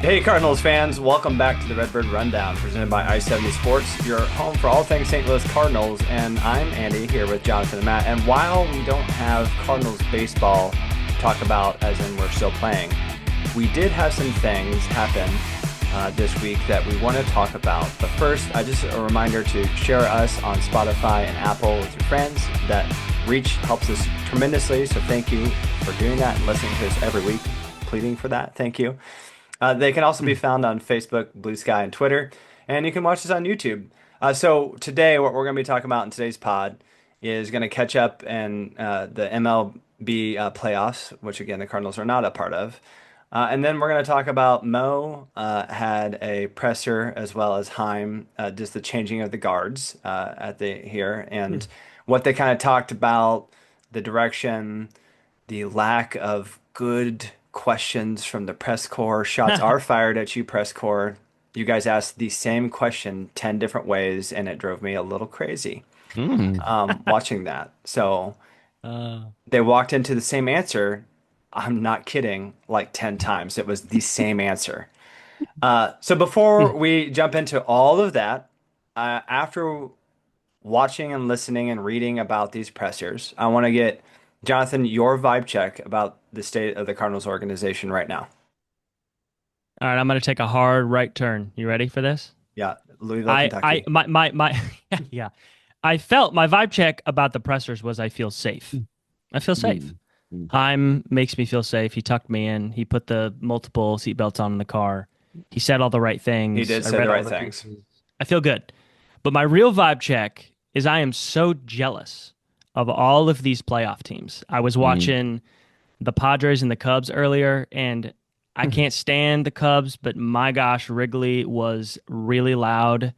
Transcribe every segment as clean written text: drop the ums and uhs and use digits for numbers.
Hey Cardinals fans, welcome back to the Redbird Rundown presented by I-70 Sports, your home for all things St. Louis Cardinals. And I'm Andy here with Jonathan and Matt. And while we don't have Cardinals baseball to talk about, as in we're still playing, we did have some things happen this week that we want to talk about. But first, just a reminder to share us on Spotify and Apple with your friends. That reach helps us tremendously, so thank you for doing that and listening to us every week. Pleading for that, thank you. They can also be found on Facebook, Blue Sky, and Twitter, and you can watch us on YouTube. So today, what we're going to be talking about in today's pod is going to catch up in the MLB playoffs, which again the Cardinals are not a part of, and then we're going to talk about Mo had a presser as well as Chaim, just the changing of the guards at the here and what they kind of talked about, the direction, the lack of good questions from the press corps. Shots are fired at you, press corps. You guys asked the same question 10 different ways, and it drove me a little crazy watching that. So they walked into the same answer. I'm not kidding, like 10 times. It was the same answer. So before we jump into all of that, after watching and listening and reading about these pressers, I want to get Jonathan, your vibe check about the state of the Cardinals organization right now. All right, I'm going to take a hard right turn. You ready for this? Yeah, Louisville, Kentucky. Yeah. I felt my vibe check about the pressers was I feel safe. I feel safe. Heim makes me feel safe. He tucked me in. He put the multiple seatbelts on in the car. He said all the right things. He did I say read the all right things. pieces. I feel good. But my real vibe check is I am so jealous of all of these playoff teams. I was watching the Padres and the Cubs earlier, and I can't stand the Cubs, but my gosh, Wrigley was really loud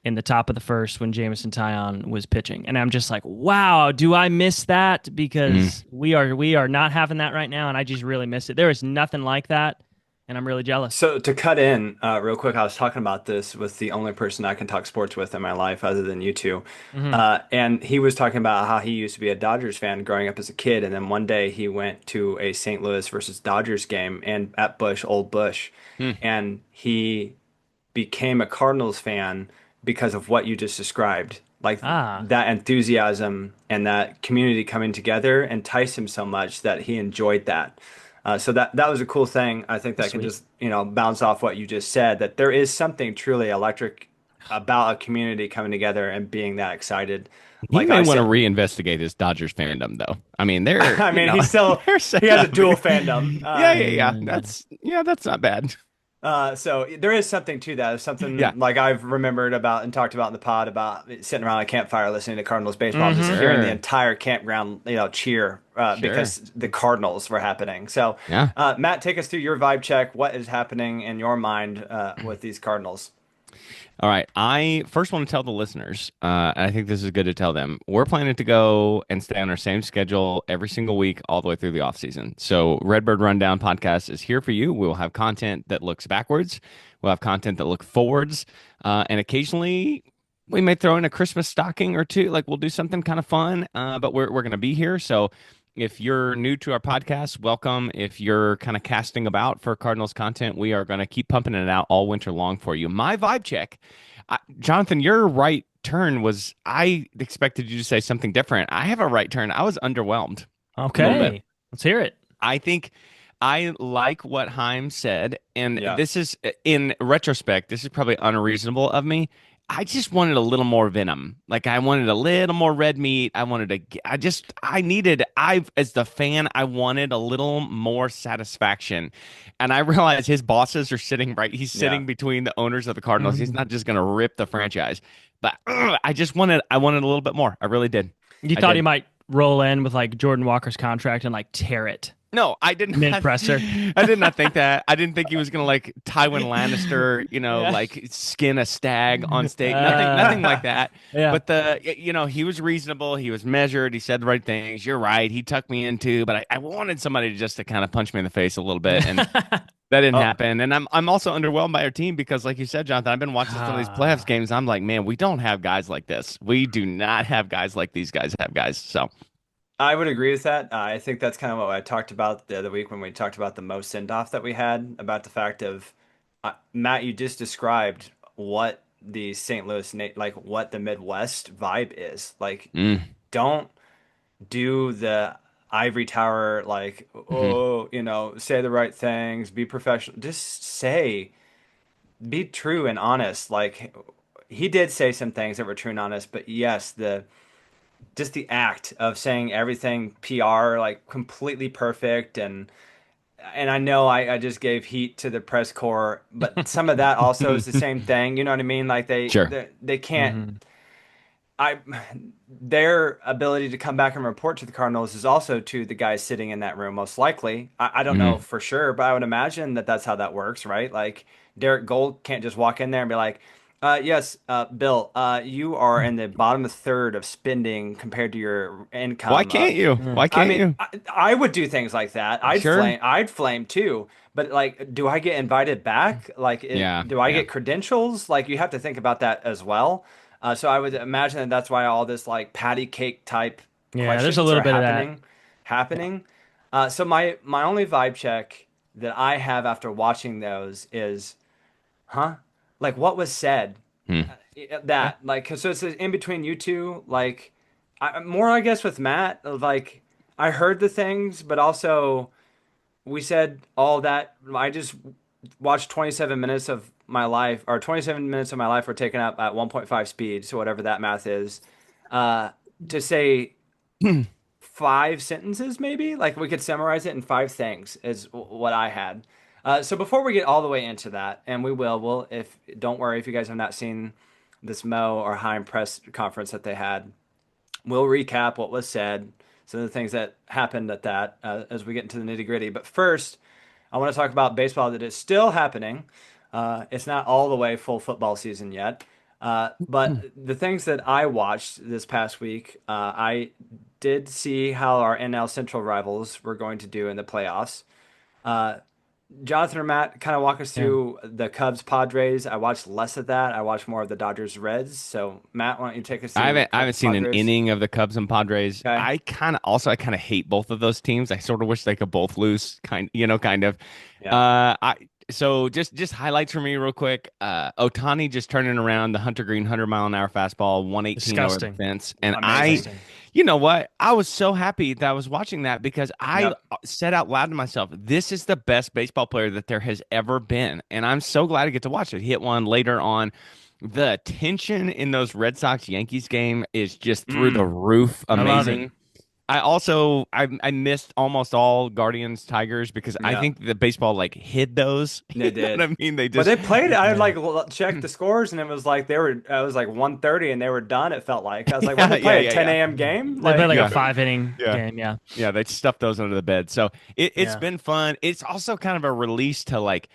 in the top of the first when Jameson Taillon was pitching. And I'm just like, wow, do I miss that? Because we are not having that right now, and I just really miss it. There is nothing like that, and I'm really jealous. So to cut in real quick, I was talking about this with the only person I can talk sports with in my life other than you two. And he was talking about how he used to be a Dodgers fan growing up as a kid. And then one day he went to a St. Louis versus Dodgers game and at Busch, Old Busch. And he became a Cardinals fan because of what you just described. Like that enthusiasm and that community coming together enticed him so much that he enjoyed that. So that was a cool thing. I think that can just, bounce off what you just said, that there is something truly electric about a community coming together and being that excited. He Like may I want to said, reinvestigate his Dodgers fandom, though. I mean, they're, I mean, they're set he has a up. dual fandom. Yeah. That's not bad. So there is something to that. It's something Yeah. like I've remembered about and talked about in the pod about sitting around a campfire listening to Cardinals baseball, just hearing the Sure. entire campground, cheer because the Cardinals were happening. So, Yeah. Matt, take us through your vibe check. What is happening in your mind with these Cardinals? All right. I first want to tell the listeners, and I think this is good to tell them, we're planning to go and stay on our same schedule every single week all the way through the off season. So Redbird Rundown podcast is here for you. We'll have content that looks backwards. We'll have content that look forwards. And occasionally we may throw in a Christmas stocking or two. Like we'll do something kind of fun, but we're going to be here. So if you're new to our podcast, welcome. If you're kind of casting about for Cardinals content, we are going to keep pumping it out all winter long for you. My vibe check, Jonathan, your right turn was, I expected you to say something different. I have a right turn. I was underwhelmed. Okay, let's hear it. I think I like what Chaim said, and Yeah. this is, in retrospect, this is probably unreasonable of me. I just wanted a little more venom. Like I wanted a little more red meat. As the fan, I wanted a little more satisfaction. And I realized his bosses are sitting right. He's sitting between the owners of the Cardinals. He's not just going to rip the franchise, but I wanted a little bit more. I really did. You I thought did. he might roll in with like Jordan Walker's contract and like tear it No, I didn't. mid-presser. I did not think that. I didn't think he was gonna like Tywin Lannister, Yeah. like skin a stag on stake. Nothing like that. Yeah. But he was reasonable. He was measured. He said the right things. You're right. He tucked me in too. But I wanted somebody just to kind of punch me in the face a little bit, and that didn't happen. And I'm also underwhelmed by our team because, like you said, Jonathan, I've been watching some of these playoffs games. I'm like, man, we don't have guys like this. We do not have guys like these guys have guys. So. I would agree with that. I think that's kind of what I talked about the other week when we talked about the most send-off that we had, about the fact of Matt, you just described what the St. Louis, like what the Midwest vibe is. Like, Mm. don't do the ivory tower, like, Mhm. oh, say the right things, be professional. Just be true and honest. Like, he did say some things that were true and honest, but yes, just the act of saying everything PR, like completely perfect. And I know I just gave heat to the press corps, but some of that also is the same thing. You know what I mean? Like Sure. they can't. Hmm. I their ability to come back and report to the Cardinals is also to the guys sitting in that room, most likely. I don't know Mhm. for sure, but I would imagine that that's how that works, right? Like Derek Gold can't just walk in there and be like, yes, Bill, you are in the bottom third of spending compared to your Why income. can't you? Yeah. Why I can't mean, you? I would do things like that. Sure. I'd flame too. But like, do I get invited back? Like, Yeah. do I Yeah. get credentials? Like, you have to think about that as well. So I would imagine that that's why all this like patty cake type Yeah, there's a questions little are bit of that. happening. So my only vibe check that I have after watching those is, huh? Like, what was said? Hmm. Yeah. That like, 'cause so it's in between you two, like, more I guess with Matt, like I heard the things, but also we said all that. I just watched 27 minutes of my life, or 27 minutes of my life were taken up at 1.5 speed, so whatever that math is, uh, to say five sentences, maybe like we could summarize it in five things is what I had. So before we get all the way into that, and we'll if don't worry if you guys have not seen this Mo or Chaim press conference that they had, we'll recap what was said, some of the things that happened at that as we get into the nitty gritty. But first, I want to talk about baseball that is still happening. It's not all the way full football season yet. But the things that I watched this past week, I did see how our NL Central rivals were going to do in the playoffs. Uh, Jonathan or Matt, kind of walk us Yeah. through the Cubs Padres. I watched less of that. I watched more of the Dodgers Reds. So Matt, why don't you take us through I haven't Cubs seen an Padres? inning of the Cubs and Padres. Okay. I kind of hate both of those teams. I sort of wish they could both lose, kind of. Yeah. I so just highlights for me real quick. Otani just turning around the Hunter Green 100-mile-an-hour fastball, 118 over the Disgusting. fence, and Amazing. you know what? I was so happy that I was watching that because I Yep. said out loud to myself, "This is the best baseball player that there has ever been," and I'm so glad to get to watch it. He hit one later on. The tension in those Red Sox Yankees game is just through the Mm. roof I love it. amazing. I missed almost all Guardians Tigers because I Yeah. think the baseball like hid those. They You know what did. I mean? They But just they played. I Yeah. like checked the scores, and it was like they were. It was like 1:30, and they were done. It felt like I was like, "When yeah, they yeah, play a yeah, 10 yeah. a.m. game?" They played like a Yeah. 5 inning Yeah. game. Yeah. Yeah, they stuffed those under the bed. So it's Yeah. been fun. It's also kind of a release to like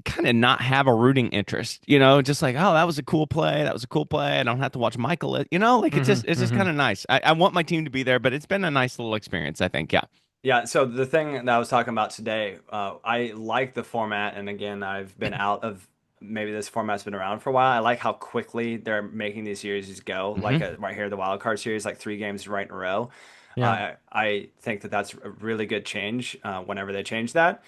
kind of not have a rooting interest, you know, just like, oh, that was a cool play. That was a cool play. I don't have to watch Michael, you know, like Hmm. it's just Hmm. kind of nice. I want my team to be there, but it's been a nice little experience, I think. Yeah. Yeah. So the thing that I was talking about today, I like the format, and again, I've been out of maybe this format's been around for a while. I like how quickly they're making these series go. Like Hmm. right here, the wild card series, like three games right in a row. Yeah. I think that that's a really good change whenever they change that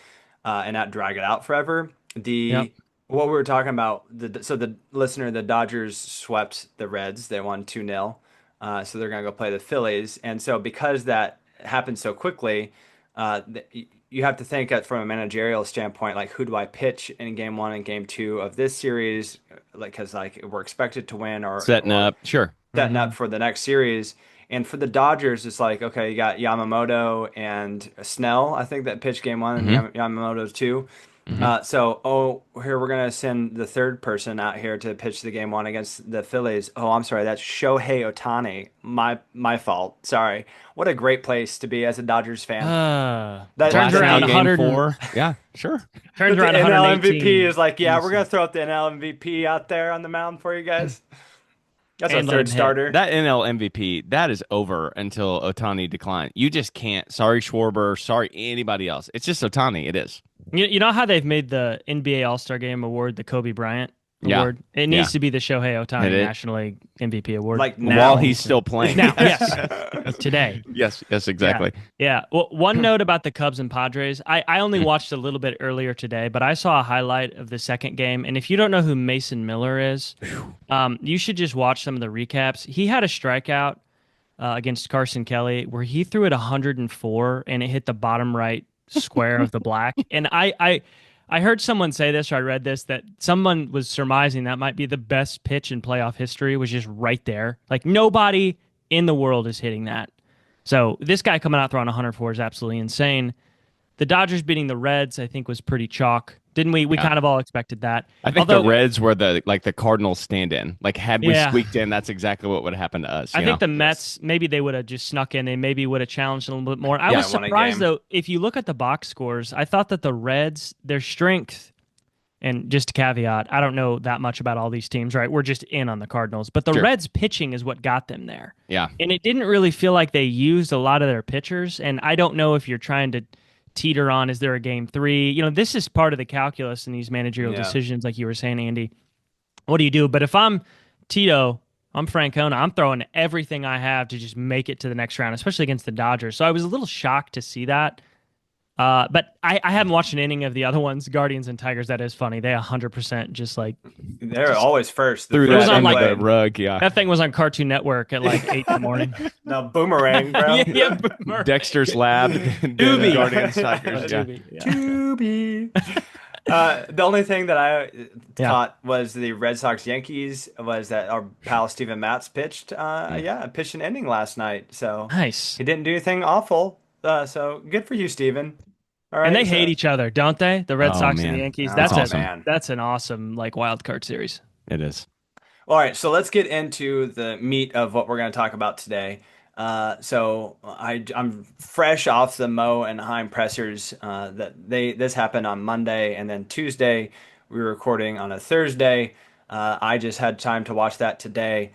and not drag it out forever. Yep. The what we were talking about, so the listener, the Dodgers swept the Reds. They won 2-0. So they're going to go play the Phillies. And so because that happened so quickly, you have to think from a managerial standpoint, like who do I pitch in game one and game two of this series? Like, because like we're expected to win Setting or up. Sure. setting up Hmm. for the next series. And for the Dodgers, it's like, okay, you got Yamamoto and Snell, I think that pitched game one, and Hmm. Yamamoto too. Hmm. Here we're gonna send the third person out here to pitch the game one against the Phillies. Oh, I'm sorry, that's Shohei Ohtani. My fault. Sorry. What a great place to be as a Dodgers fan. That Turns Last around out game 100 4. Yeah, sure. turns that the around NL MVP 118 is like, yeah, we're innings gonna throw up the NL MVP out there on the mound for you guys. That's our and let him third hit. starter. That NL MVP, that is over until Otani declined. You just can't. Sorry, Schwarber. Sorry, anybody else. It's just Otani. It is. You know how they've made the NBA All-Star Game award the Kobe Bryant? Yeah. award. It needs to be the Shohei Ohtani National League MVP award. Like now. While he's still playing. Now, yes. Today. Yes, exactly. Yeah. Well, one note about the Cubs and Padres. I only watched a little bit earlier today, but I saw a highlight of the second game. And if you don't know who Mason Miller is, you should just watch some of the recaps. He had a strikeout against Carson Kelly where he threw it 104 and it hit the bottom right square of the black. And I heard someone say this, or I read this, that someone was surmising that might be the best pitch in playoff history, was just right there. Like, nobody in the world is hitting that. So this guy coming out throwing 104 is absolutely insane. The Dodgers beating the Reds, I think, was pretty chalk. Didn't we? We kind of all expected that. I think the Reds were the Cardinals stand-in. Like, had we squeaked in, that's exactly what would have happened to us. I think the Mets, maybe they would have just snuck in. They maybe would have challenged a little bit more. I was surprised, though, if you look at the box scores, I thought that the Reds, their strength, and just a caveat, I don't know that much about all these teams, right? We're just in on the Cardinals. But the Reds pitching is what got them there. Yeah. And it didn't really feel like they used a lot of their pitchers. And I don't know if you're trying to teeter on, is there a game 3? You know, this is part of the calculus in these managerial decisions, like you were saying, Andy. What do you do? But if I'm Tito, I'm Francona, I'm throwing everything I have to just make it to the next round, especially against the Dodgers. So I was a little shocked to see that. But I haven't watched an inning of the other ones, Guardians and Tigers. That is funny. They 100% just like... They're always first. Threw that under the rug, That thing was on Cartoon Network at like 8 in the morning. No, Boomerang, bro. Boomerang. Dexter's Lab. Doobie. Guardians, Tigers. Doobie. The only thing that I thought was the Red Sox Yankees was that our pal Steven Matz pitched. Pitched an inning last night. So nice. He didn't do anything awful. So good for you, Steven. All right, and they hate each other, don't they? The Red Sox and the Yankees. That's awesome. That's an awesome wild card series. It is. All right, so let's get into the meat of what we're going to talk about today. I'm fresh off the Mo and Chaim pressers. This happened on Monday, and then Tuesday we were recording on a Thursday. I just had time to watch that today.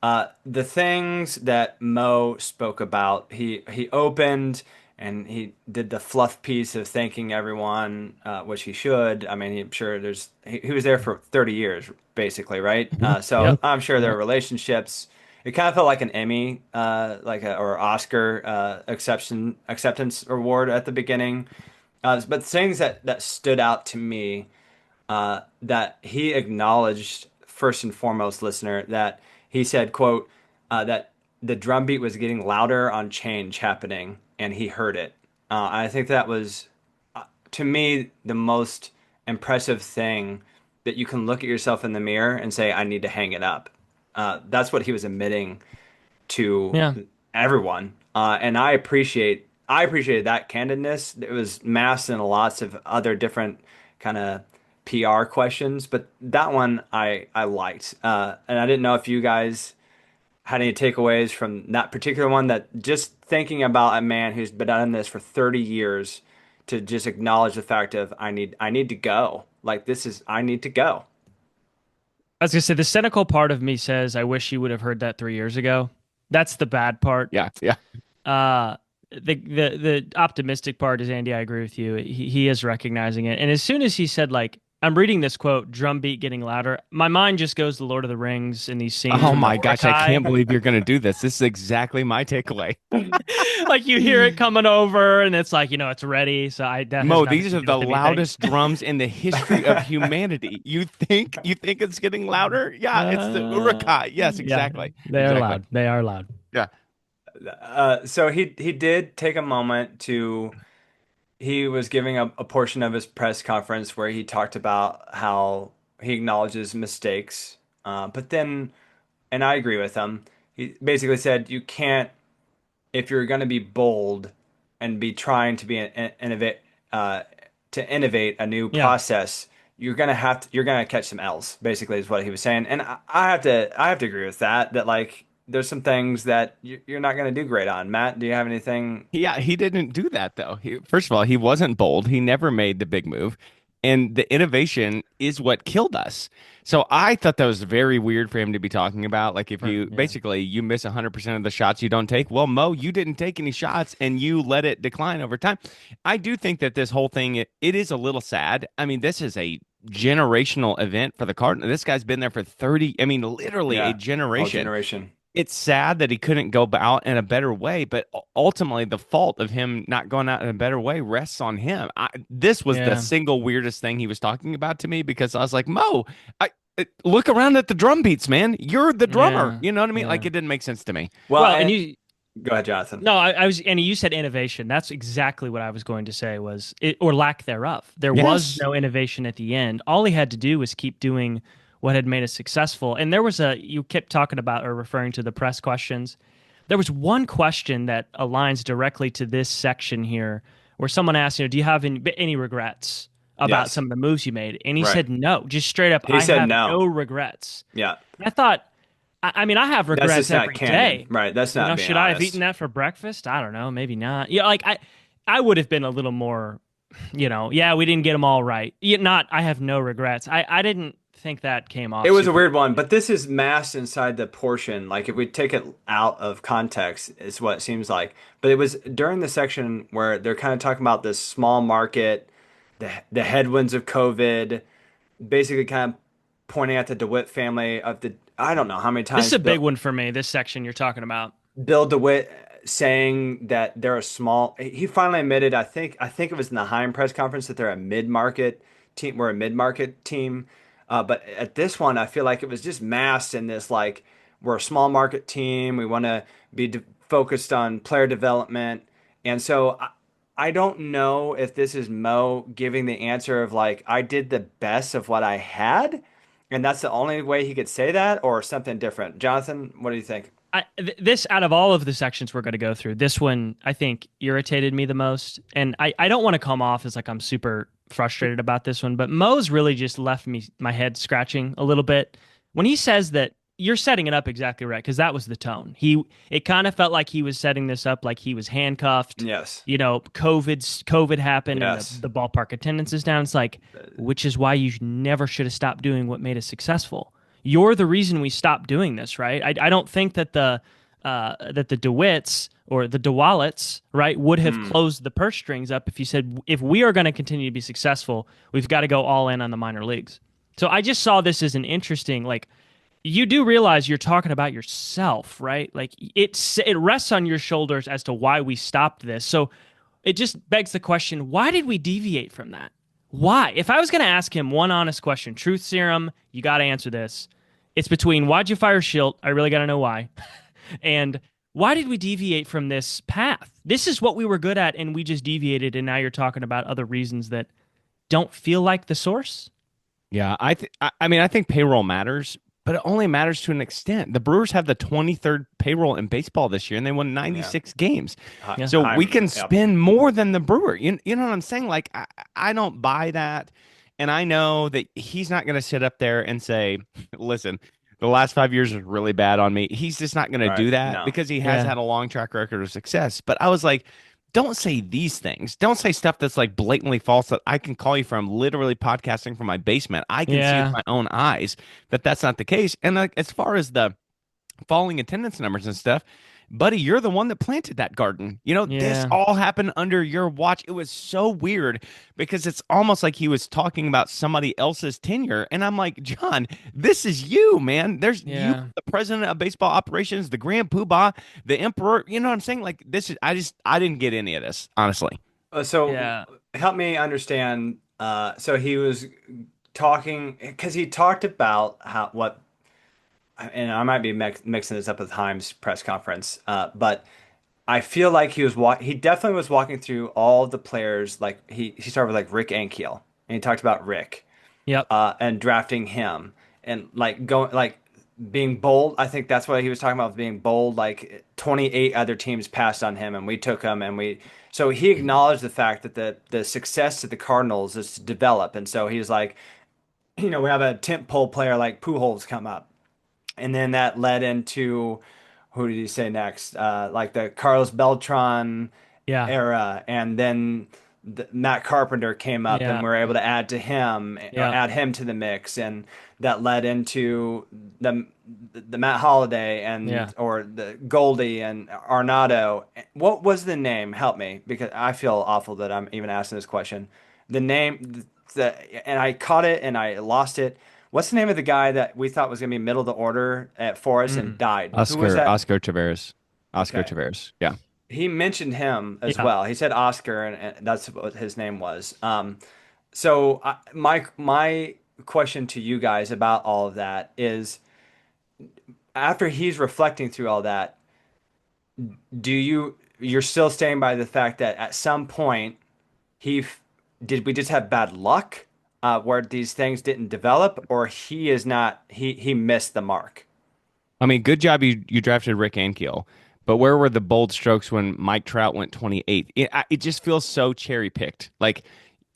The things that Mo spoke about, he opened and he did the fluff piece of thanking everyone, which he should. I mean, I'm sure he was there for 30 years, basically, right? I'm sure there are relationships. It kind of felt like an Emmy, or Oscar acceptance award at the beginning. But things that stood out to me, that he acknowledged first and foremost, listener, that he said, quote, that the drum beat was getting louder on change happening, and he heard it. I think that was, to me, the most impressive thing, that you can look at yourself in the mirror and say, I need to hang it up. That's what he was admitting to everyone. And I appreciated that candidness. It was masked in lots of other different kind of PR questions, but that one I liked. And I didn't know if you guys had any takeaways from that particular one, that just thinking about a man who's been on this for 30 years to just acknowledge the fact of I need to go. Like, I need to go. I was gonna say, the cynical part of me says, I wish you would have heard that 3 years ago. That's the bad part. Yeah. The optimistic part is, Andy, I agree with you. He is recognizing it. And as soon as he said, like, I'm reading this quote, drum beat getting louder, my mind just goes to Lord of the Rings and these scenes. Oh my gosh, I can't believe you're going to do this. This is exactly my takeaway. Like, you hear it coming over and it's like, it's ready. So Mo, these are the loudest drums in the history of humanity. You think it's getting louder? Yeah, it's the Urukai. Yes, exactly. Yeah, they are loud. They are loud. Yeah. So he did take a moment to... He was giving a portion of his press conference where he talked about how he acknowledges mistakes. But then, and I agree with him, he basically said you can't, if you're going to be bold and be trying to innovate a new process, you're going to catch some L's, basically is what he was saying. And I have to agree with that like, there's some things that you're not going to do great on. Matt, do you have anything? Yeah, he didn't do that, though. First of all, he wasn't bold. He never made the big move. And the innovation is what killed us. So I thought that was very weird for him to be talking about. Like if you Yeah. basically you miss 100% of the shots you don't take. Well, Mo, you didn't take any shots and you let it decline over time. I do think that this whole thing it is a little sad. I mean, this is a generational event for the Cardinals. This guy's been there for 30, I mean, literally a Yeah, whole generation. generation. It's sad that he couldn't go out in a better way, but ultimately the fault of him not going out in a better way rests on him. This was the Yeah. single weirdest thing he was talking about to me because I was like, Mo, look around at the drum beats, man. You're the drummer. Yeah. You know what I mean? Like Yeah. it didn't make sense to me. Well, Well, and you go ahead, Jonathan. no, I was, and you said innovation. That's exactly what I was going to say was it, or lack thereof. There was Yes. no innovation at the end. All he had to do was keep doing what had made us successful. And there was you kept talking about or referring to the press questions. There was one question that aligns directly to this section here where someone asked, do you have any regrets about Yes. some of the moves you made? And he Right. said, no, just straight up, He I said have no. no regrets. Yeah. And I thought, I mean, I have That's regrets just not every canon. day. Right. That's not being Should I have honest. eaten that for breakfast? I don't know, maybe not. Yeah, like I would have been a little more, yeah, we didn't get them all right. Not, I have no regrets. I didn't think that came It off was a super. weird one, but this is masked inside the portion. Like if we take it out of context, it's what it seems like. But it was during the section where they're kind of talking about this small market, the headwinds of COVID, basically kind of pointing at the DeWitt family of the I don't know how many This is times a big one for me. This section you're talking about. Bill DeWitt saying that they're a small. He finally admitted. I think it was in the Heim press conference that they're a mid-market team. We're a mid-market team, but at this one, I feel like it was just masked in this like we're a small market team. We want to be focused on player development, and so. I don't know if this is Mo giving the answer of like I did the best of what I had, and that's the only way he could say that, or something different. Jonathan, what do you think? This out of all of the sections we're going to go through, this one I think irritated me the most, and I don't want to come off as like I'm super frustrated about this one, but Mo's really just left me my head scratching a little bit when he says that you're setting it up exactly right because that was the tone. It kind of felt like he was setting this up like he was handcuffed. Yes. COVID happened and Yes. the ballpark attendance is down. It's like, which is why you never should have stopped doing what made us successful. You're the reason we stopped doing this, right? I don't think that the DeWitts or the DeWallets, right, would have closed the purse strings up if you said if we are going to continue to be successful, we've got to go all in on the minor leagues. So I just saw this as an interesting like you do realize you're talking about yourself, right? Like it rests on your shoulders as to why we stopped this. So it just begs the question, why did we deviate from that? Why? If I was going to ask him one honest question, truth serum, you got to answer this. It's between why'd you fire Schilt? I really got to know why. And why did we deviate from this path? This is what we were good at, and we just deviated. And now you're talking about other reasons that don't feel like the source. Yeah, I mean, I think payroll matters, but it only matters to an extent. The Brewers have the 23rd payroll in baseball this year, and they won 96 games. Yeah. So we can Yep. spend more than the Brewer. You know what I'm saying? Like, I don't buy that. And I know that he's not going to sit up there and say, listen, the last 5 years was really bad on me. He's just not going to do Right. that No. because he has Yeah. had a long track record of success. But I was like, don't say these things. Don't say stuff that's like blatantly false that I can call you from literally podcasting from my basement. I can see Yeah. with my own eyes that that's not the case. And like, as far as the falling attendance numbers and stuff, buddy, you're the one that planted that garden. This Yeah. all happened under your watch. It was so weird because it's almost like he was talking about somebody else's tenure. And I'm like, John, this is you, man. There's you, Yeah. the president of baseball operations, the grand poobah, the emperor. You know what I'm saying? Like this is, I didn't get any of this, honestly. So Yeah. help me understand. So he was talking because he talked about and I might be mixing this up with Heim's press conference, but I feel like he definitely was walking through all the players. Like he started with like Rick Ankiel, and he talked about Rick, Yep. and drafting him, and like going like being bold. I think that's what he was talking about, being bold. Like 28 other teams passed on him, and we took him, and we. So he acknowledged the fact that the success of the Cardinals is to develop, and so he's like, we have a tent pole player like Pujols come up, and then that led into who did he say next? Like the Carlos Beltran Yeah. era, and then Matt Carpenter came up and Yeah. we were able to add to him or Yeah. add him to the mix, and that led into the Matt Holiday Yeah. and or the Goldie and Arnado. What was the name? Help me, because I feel awful that I'm even asking this question. The name, and I caught it and I lost it. What's the name of the guy that we thought was going to be middle of the order at Forest and Mm. died? Who was Oscar that? Oscar Tavares. Oscar Okay. Tavares. Yeah. He mentioned him as Yeah. well. He said Oscar, and that's what his name was. So my question to you guys about all of that is, after he's reflecting through all that, you're still staying by the fact that at some point did we just have bad luck where these things didn't develop, or he is not he missed the mark? I mean, good job you drafted Rick Ankiel, but where were the bold strokes when Mike Trout went 28th? It just feels so cherry picked. Like,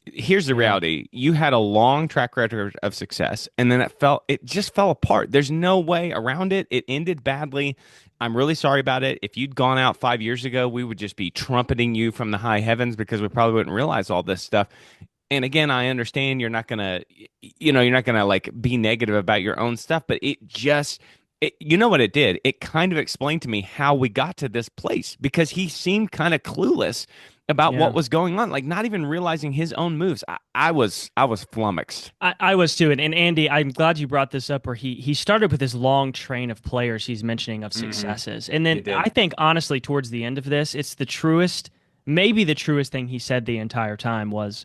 here's the Yeah. reality: you had a long track record of success, and then it just fell apart. There's no way around it. It ended badly. I'm really sorry about it. If you'd gone out 5 years ago, we would just be trumpeting you from the high heavens because we probably wouldn't realize all this stuff. And again, I understand you're not gonna like be negative about your own stuff, but you know what it did? It kind of explained to me how we got to this place because he seemed kind of clueless about what Yeah. was going on, like not even realizing his own moves. I was flummoxed. I was too. And Andy, I'm glad you brought this up where he started with this long train of players he's mentioning of successes. And He then did. I think honestly, towards the end of this, it's the truest, maybe the truest thing he said the entire time was,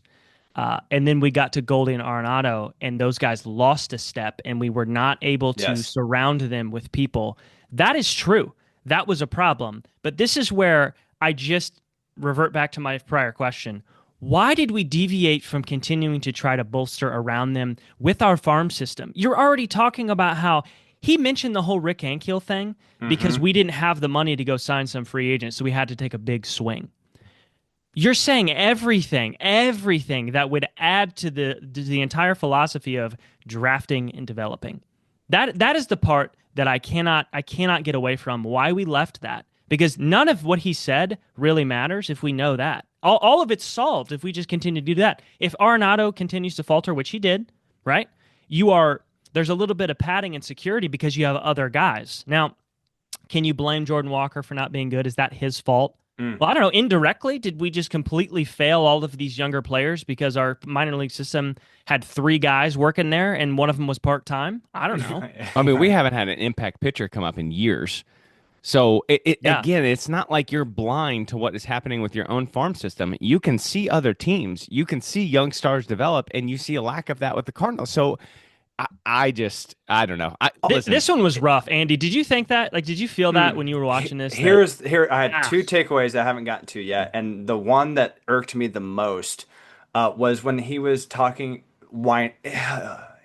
and then we got to Goldie and Arenado, and those guys lost a step, and we were not able to Yes. surround them with people. That is true. That was a problem. But this is where I just revert back to my prior question. Why did we deviate from continuing to try to bolster around them with our farm system? You're already talking about how he mentioned the whole Rick Ankiel thing because we didn't have the money to go sign some free agent, so we had to take a big swing. You're saying everything that would add to the entire philosophy of drafting and developing. That is the part that I cannot get away from. Why we left that, because none of what he said really matters if we know that. All of it's solved if we just continue to do that. If Arenado continues to falter, which he did, right? There's a little bit of padding and security because you have other guys. Now, can you blame Jordan Walker for not being good? Is that his fault? Well, I don't know. Indirectly, did we just completely fail all of these younger players because our minor league system had three guys working there and one of them was part-time? I don't know. I mean, we haven't had an impact pitcher come up in years. So Yeah. again, it's not like you're blind to what is happening with your own farm system. You can see other teams, you can see young stars develop, and you see a lack of that with the Cardinals. So I don't know. Listen, This one was rough, Andy. Did you think that? Like, did you feel that when you were watching this? I had two takeaways I haven't gotten to yet, and the one that irked me the most was when he was talking wine.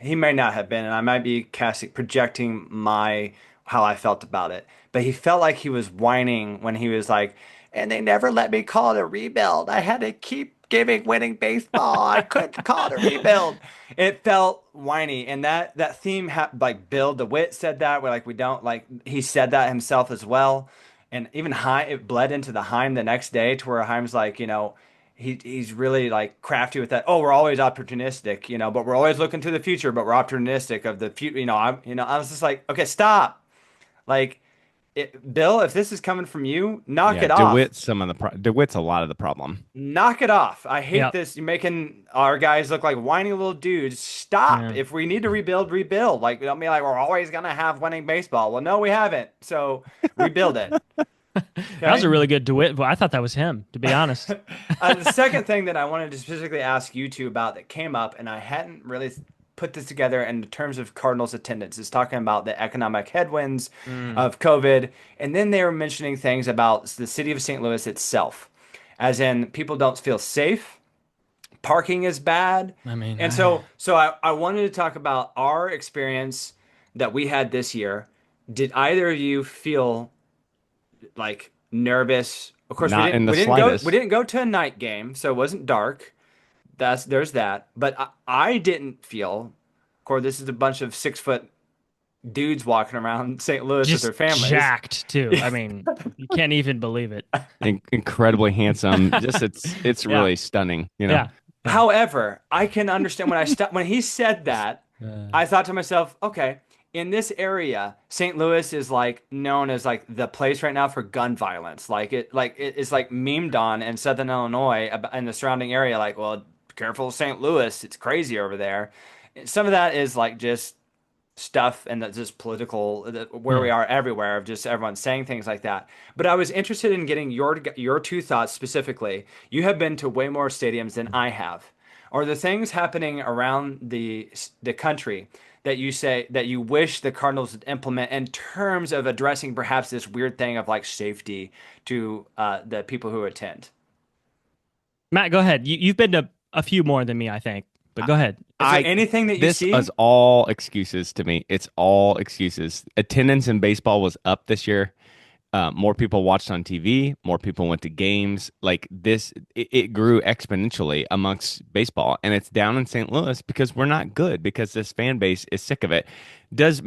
He may not have been, and I might be projecting my how I felt about it, but he felt like he was whining when he was like, "And they never let me call it a rebuild. I had to keep giving winning baseball. I couldn't call it a rebuild." It felt whiny, and that theme like Bill DeWitt said that. We're like, we don't like, he said that himself as well, and even Heim, it bled into the Heim the next day to where Heim's like, he's really like crafty with that. Oh, we're always opportunistic, but we're always looking to the future, but we're opportunistic of the future. I was just like, okay, stop. Like, Bill, if this is coming from you, knock yeah, it off. DeWitt's a lot of the problem. Knock it off. I hate Yep. this. You're making our guys look like whiny little dudes. Stop. Yeah. If we need to rebuild, rebuild. Like, don't be like, we're always going to have winning baseball. Well, no, we haven't. So rebuild it. That was a really good DeWitt. I thought that was him, to be honest. The second thing that I wanted to specifically ask you two about that came up, and I hadn't really put this together in terms of Cardinals attendance, is talking about the economic headwinds of COVID. And then they were mentioning things about the city of St. Louis itself, as in people don't feel safe. Parking is bad. I mean, and so I wanted to talk about our experience that we had this year. Did either of you feel like nervous? Of course, Not in the we didn't slightest. we didn't go to a night game, so it wasn't dark. There's that. But I didn't feel, of course, this is a bunch of 6 foot dudes walking around St. Louis with Just their families. jacked too. I mean, you can't even believe it. Incredibly handsome. Just it's Yeah. really stunning, you know. Yeah. Yeah. However, I can understand when he said that, Uh, I thought to myself, okay, in this area, St. Louis is like known as like the place right now for gun violence. It's like memed on in Southern Illinois and the surrounding area. Like, well, careful, St. Louis, it's crazy over there. Some of that is like just stuff and that's just political where we yeah. are everywhere of just everyone saying things like that. But I was interested in getting your two thoughts specifically. You have been to way more stadiums than I have. Are the things happening around the country that you say that you wish the Cardinals would implement in terms of addressing perhaps this weird thing of like safety to the people who attend? Matt, go ahead. You've been to a few more than me, I think. But go ahead. Is there I anything that you This see? is all excuses to me. It's all excuses. Attendance in baseball was up this year. More people watched on TV. More people went to games. Like this, it grew exponentially amongst baseball, and it's down in St. Louis because we're not good. Because this fan base is sick of it. Does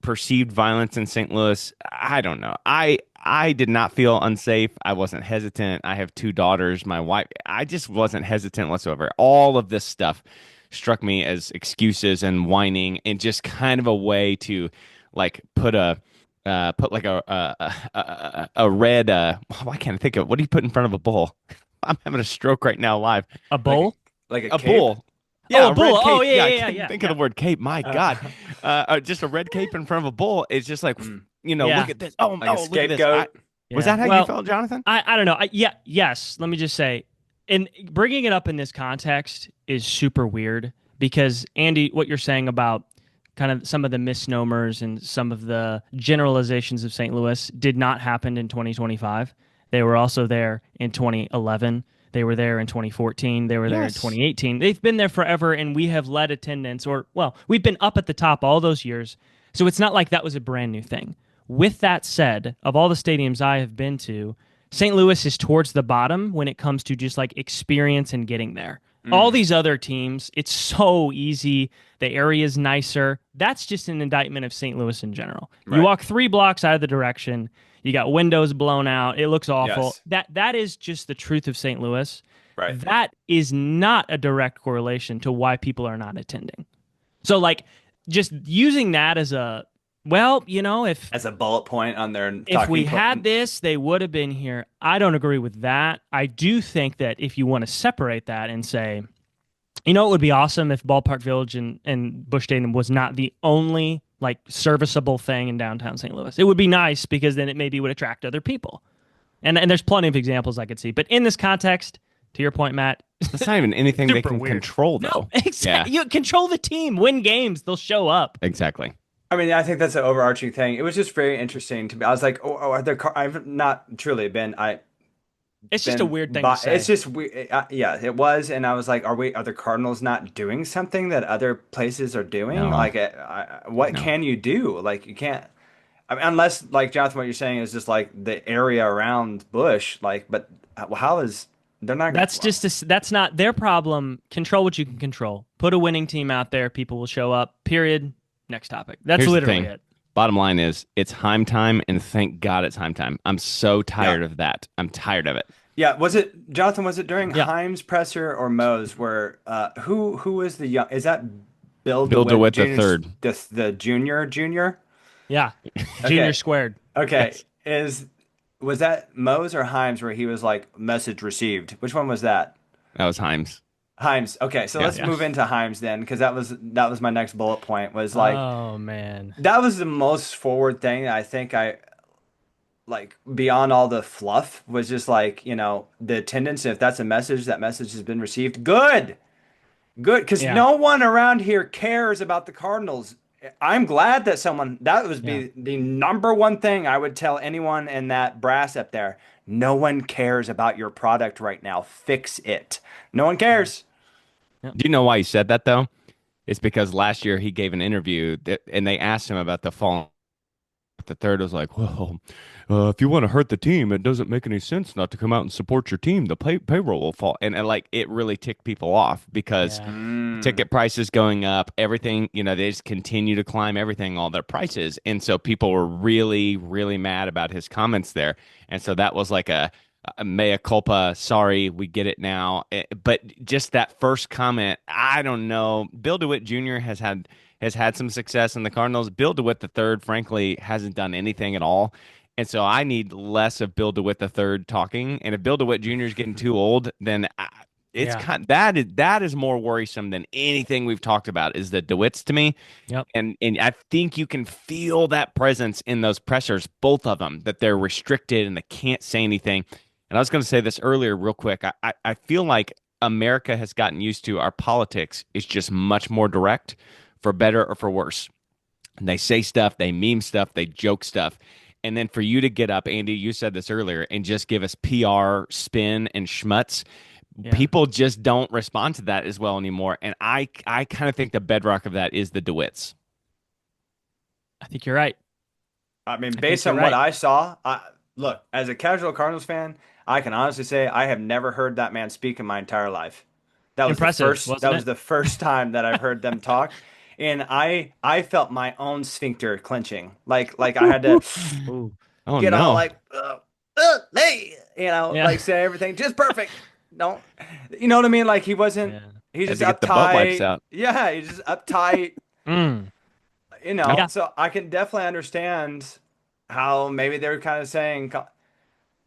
perceived violence in St. Louis? I don't know. I did not feel unsafe. I wasn't hesitant. I have two daughters. My wife. I just wasn't hesitant whatsoever. All of this stuff struck me as excuses and whining, and just kind of a way to like put like a red why can't I think of what do you put in front of a bull? I'm having a stroke right now live. A Like bowl? like a A cape? bull. Oh, Yeah, a a red bull. Oh, cape. yeah, Yeah, I yeah, yeah, couldn't yeah. think of Yeah. the word cape. My God. Just a red cape in front of a bull is just like, Mm. look Yeah. at this. Oh, Like a oh, look at this. scapegoat? Was Yeah. that how you Well, felt, Jonathan? I don't know. Yes. Let me just say, and bringing it up in this context is super weird because Andy, what you're saying about kind of some of the misnomers and some of the generalizations of St. Louis did not happen in 2025. They were also there in 2011. They were there in 2014. They were there in Yes. 2018. They've been there forever, and we have led attendance, or, well, we've been up at the top all those years. So it's not like that was a brand new thing. With that said, of all the stadiums I have been to, St. Louis is towards the bottom when it comes to just like experience and getting there. All Mm. these other teams, it's so easy. The area is nicer. That's just an indictment of St. Louis in general. You Right. walk 3 blocks out of the direction, you got windows blown out. It looks awful. Yes. That is just the truth of St. Louis. Right. That is not a direct correlation to why people are not attending. So like just using that as a well, if As a bullet point on their if we talking had point. this, they would have been here. I don't agree with that. I do think that if you want to separate that and say, it would be awesome if Ballpark Village and Busch Stadium was not the only like serviceable thing in downtown St. Louis. It would be nice because then it maybe would attract other people. And there's plenty of examples I could see. But in this context, to your point, Matt, That's not even anything they super can weird. control, though. No, exactly. Yeah, You control the team, win games, they'll show up. exactly. I mean, I think that's an overarching thing. It was just very interesting to me. I was like, oh, are there? I've not truly been. It's just a weird thing to say. It's just weird. Yeah, it was, and I was like, are the Cardinals not doing something that other places are doing? No. Like, what No. can you do? Like, you can't. I mean, unless, like Jonathan, what you're saying is just like the area around Bush. Like, but how is they're not? That's not their problem. Control what you can control. Put a winning team out there, people will show up. Period. Next topic. That's Here's the literally thing. it. Bottom line is, it's Heim time, and thank God it's Heim time. I'm so tired of that. I'm tired of it. Yeah, was it Jonathan? Was it during Yeah. Himes presser or Moe's? Where who was the young? Is that Bill Bill DeWitt the Jr.'s third. the junior? Yeah. Okay. Junior squared. Okay, Yes. was that Moe's or Himes where he was like message received? Which one was that? That was Heim's. Himes. Okay, so Yeah. let's move into Himes then, because that was my next bullet point. Was like Oh man. that was the most forward thing I think I like beyond all the fluff was just like the attendance. If that's a message, that message has been received. Good. Good, because Yeah. no one around here cares about the Cardinals. I'm glad that that would be the number one thing I would tell anyone in that brass up there. No one cares about your product right now. Fix it. No one cares. Do you know why he said that, though? It's because last year he gave an interview and they asked him about the fall the third was like, well, if you want to hurt the team, it doesn't make any sense not to come out and support your team. The payroll will fall. And like it really ticked people off because Yeah. ticket prices going up, everything, they just continue to climb everything, all their prices. And so people were really, really mad about his comments there. And so that was like a mea culpa. Sorry, we get it now. But just that first comment, I don't know. Bill DeWitt Jr. has had some success in the Cardinals. Bill DeWitt III, frankly, hasn't done anything at all. And so I need less of Bill DeWitt III talking. And if Bill DeWitt Jr. is getting too old, then it's that is more worrisome than anything we've talked about. Is the DeWitts to me? Yep. And I think you can feel that presence in those pressers, both of them, that they're restricted and they can't say anything. And I was going to say this earlier, real quick. I feel like America has gotten used to our politics is just much more direct, for better or for worse. And they say stuff, they meme stuff, they joke stuff. And then for you to get up, Andy, you said this earlier, and just give us PR spin and schmutz, people just don't respond to that as well anymore. And I kind of think the bedrock of that is the DeWitts. I think you're right. I mean, based on what I saw, look, as a casual Cardinals fan, I can honestly say I have never heard that man speak in my entire life. That was impressive. Was the first time that I've heard them talk. And I felt my own sphincter clenching, like I had to get all like, hey, like say everything just perfect. Don't, you know what I mean? Like he wasn't, he's just uptight. The butt wipes out. Yeah, he's just uptight. So I can definitely understand how maybe they were kind of saying,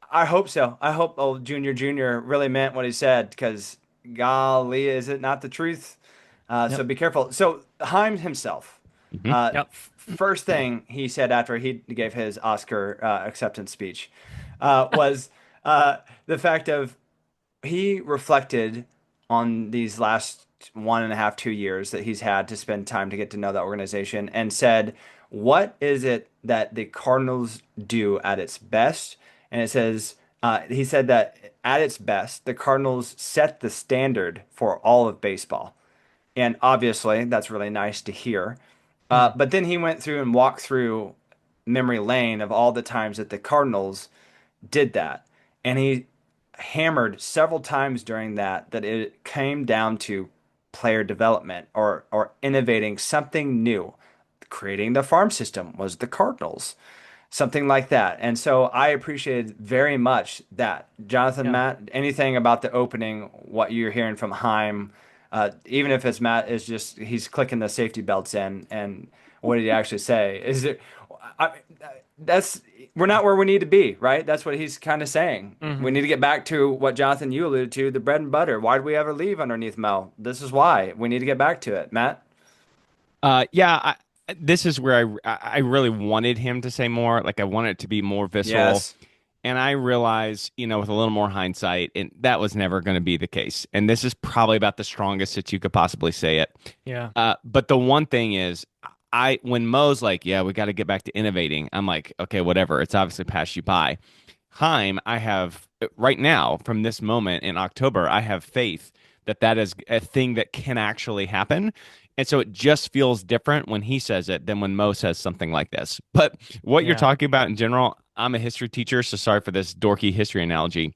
I hope so. I hope old Junior really meant what he said, because golly, is it not the truth? So be careful. So Chaim himself, first thing he said after he gave his Oscar acceptance speech was the fact of he reflected on these last 1.5, 2 years that he's had to spend time to get to know that organization, and said, what is it that the Cardinals do at its best? And it says, he said that at its best, the Cardinals set the standard for all of baseball. And obviously, that's really nice to hear. But then he went through and walked through memory lane of all the times that the Cardinals did that. And he hammered several times during that it came down to player development or innovating something new. Creating the farm system was the Cardinals. Something like that. And so I appreciated very much that. Jonathan, Matt, anything about the opening, what you're hearing from Chaim, even if it's Matt is just he's clicking the safety belts in, and what did he actually say? Is it we're not where we need to be, right? That's what he's kind of saying. We need to get back to what Jonathan, you alluded to, the bread and butter. Why did we ever leave underneath Mel? This is why we need to get back to it. Matt? This is where I really wanted him to say more. Like I wanted it to be more visceral. Yes. And I realize, with a little more hindsight, and that was never going to be the case. And this is probably about the strongest that you could possibly say it. Yeah. But the one thing is, when Mo's like, yeah, we got to get back to innovating, I'm like, okay, whatever. It's obviously passed you by. Chaim, I have right now, from this moment in October, I have faith that is a thing that can actually happen. And so it just feels different when he says it than when Mo says something like this. But what you're talking about in general, I'm a history teacher, so sorry for this dorky history analogy.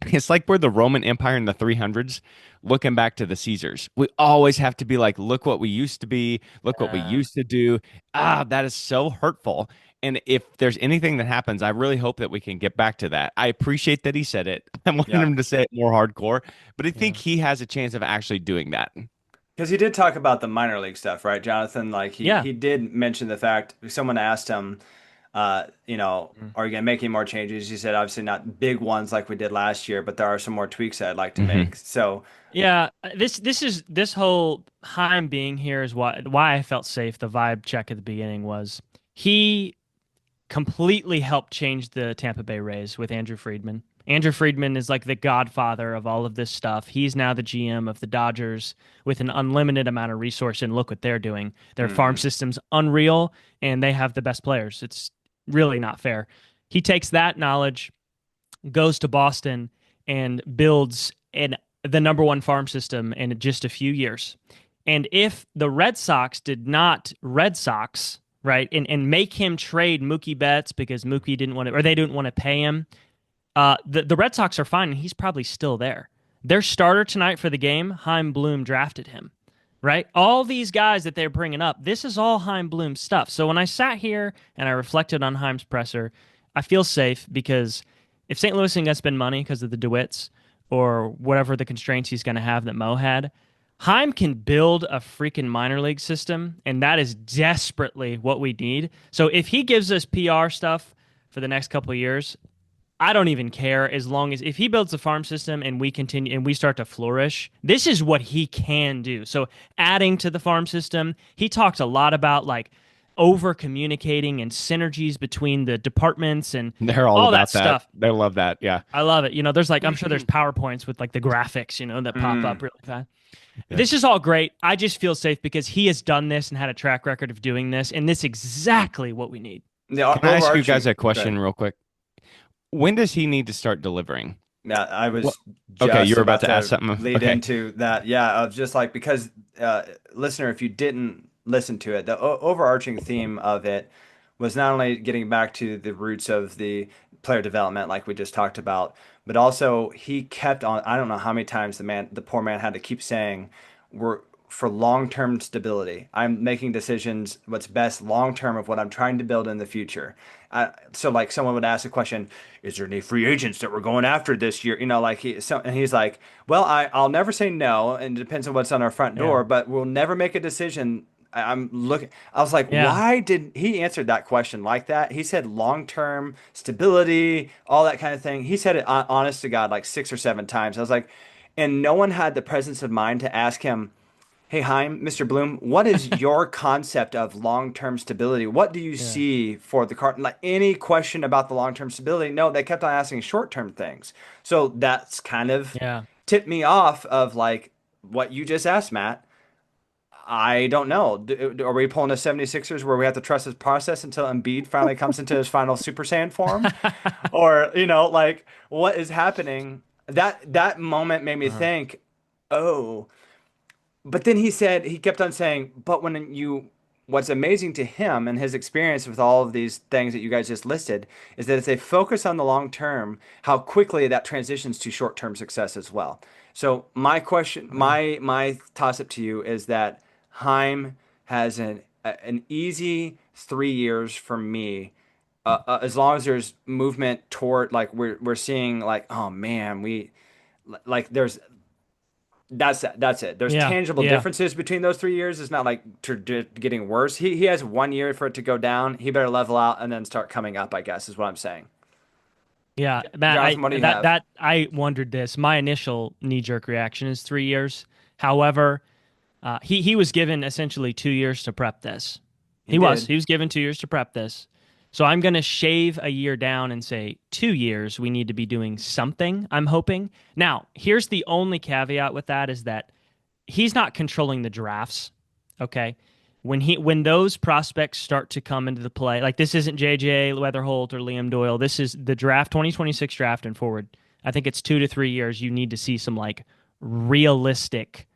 It's like we're the Roman Empire in the 300s, looking back to the Caesars. We always have to be like, look what we used to be, look what we used to do. That is so hurtful. And if there's anything that happens, I really hope that we can get back to that. I appreciate that he said it. I wanted him to say it more hardcore, but I think he has a chance of actually doing that. Because he did talk about the minor league stuff, right, Jonathan? Like he did mention the fact, someone asked him, are you going to make any more changes? He said, obviously not big ones like we did last year, but there are some more tweaks that I'd like to make. So this whole Chaim being here is why I felt safe. The vibe check at the beginning was he completely helped change the Tampa Bay Rays with Andrew Friedman. Andrew Friedman is like the godfather of all of this stuff. He's now the GM of the Dodgers with an unlimited amount of resource, and look what they're doing. Their farm system's unreal, and they have the best players. It's really not fair. He takes that knowledge, goes to Boston, and builds the number one farm system in just a few years. And if the Red Sox did not Red Sox, right? And make him trade Mookie Betts because Mookie didn't want to, or they didn't want to pay him. The Red Sox are fine, and he's probably still there. Their starter tonight for the game, Chaim Bloom drafted him, right? All these guys that they're bringing up, this is all Chaim Bloom stuff. So when I sat here and I reflected on Chaim's presser, I feel safe because if St. Louis ain't gonna spend money because of the DeWitts or whatever the constraints he's going to have that Mo had, Chaim can build a freaking minor league system, and that is desperately what we need. So if he gives us PR stuff for the next couple of years, I don't even care as long as if he builds a farm system and we continue and we start to flourish. This is what he can do. So adding to the farm system, he talked a lot about like over communicating and synergies between the departments and They're all all about that stuff. They love that. Yeah. I love it. There's like I'm sure there's PowerPoints with like the graphics, that pop up really fast. Yeah. This is all great. I just feel safe because he has done this and had a track record of doing this, and this is exactly what we need. Can I ask you guys a question real quick? When does he need to start delivering? Yeah, I was okay. You were about to ask something. Lead into that. Yeah, just like because listener, if you didn't listen to it, the overarching theme of it was not only getting back to the roots of the player development, like we just talked about, but also he kept on. I don't know how many times the poor man had to keep saying, "We're for long-term stability. I'm making decisions what's best long-term of what I'm trying to build in the future." So like someone would ask a question, is there any free agents that we're going after this year? And he's like, well, I'll never say no. And it depends on what's on our front door, but we'll never make a decision. I'm looking, I was like, why did he answer that question like that? He said long-term stability, all that kind of thing. He said it honest to God, like 6 or 7 times. I was like, and no one had the presence of mind to ask him, hey, Chaim, Mr. Bloom, what is your concept of long-term stability? What do you see for the Cardinals? Like any question about the long-term stability? No, they kept on asking short-term things. So that's kind of tipped me off of like what you just asked, Matt. I don't know. Are we pulling a 76ers where we have to trust his process until Embiid finally comes into his final Super Saiyan form? Or, like what is happening? That moment made me think, oh. But then he kept on saying, but what's amazing to him and his experience with all of these things that you guys just listed is that if they focus on the long term, how quickly that transitions to short term success as well. So my question, my toss up to you is that Chaim has an easy 3 years for me. As long as there's movement toward like we're seeing like, oh man, there's. That's it. There's tangible differences between those 3 years. It's not like getting worse. He has 1 year for it to go down. He better level out and then start coming up, I guess, is what I'm saying. Yeah, Matt, Jonathan, what do you have? I wondered this. My initial knee-jerk reaction is 3 years. However, he was given essentially 2 years to prep this. He was given 2 years to prep this. So I'm going to shave a year down and say 2 years we need to be doing something, I'm hoping. Now, here's the only caveat with that is that he's not controlling the drafts, okay? When those prospects start to come into the play, like this isn't J.J. Weatherholt or Liam Doyle. This is the draft, 2026 draft and forward. I think it's 2 to 3 years. You need to see some like realistic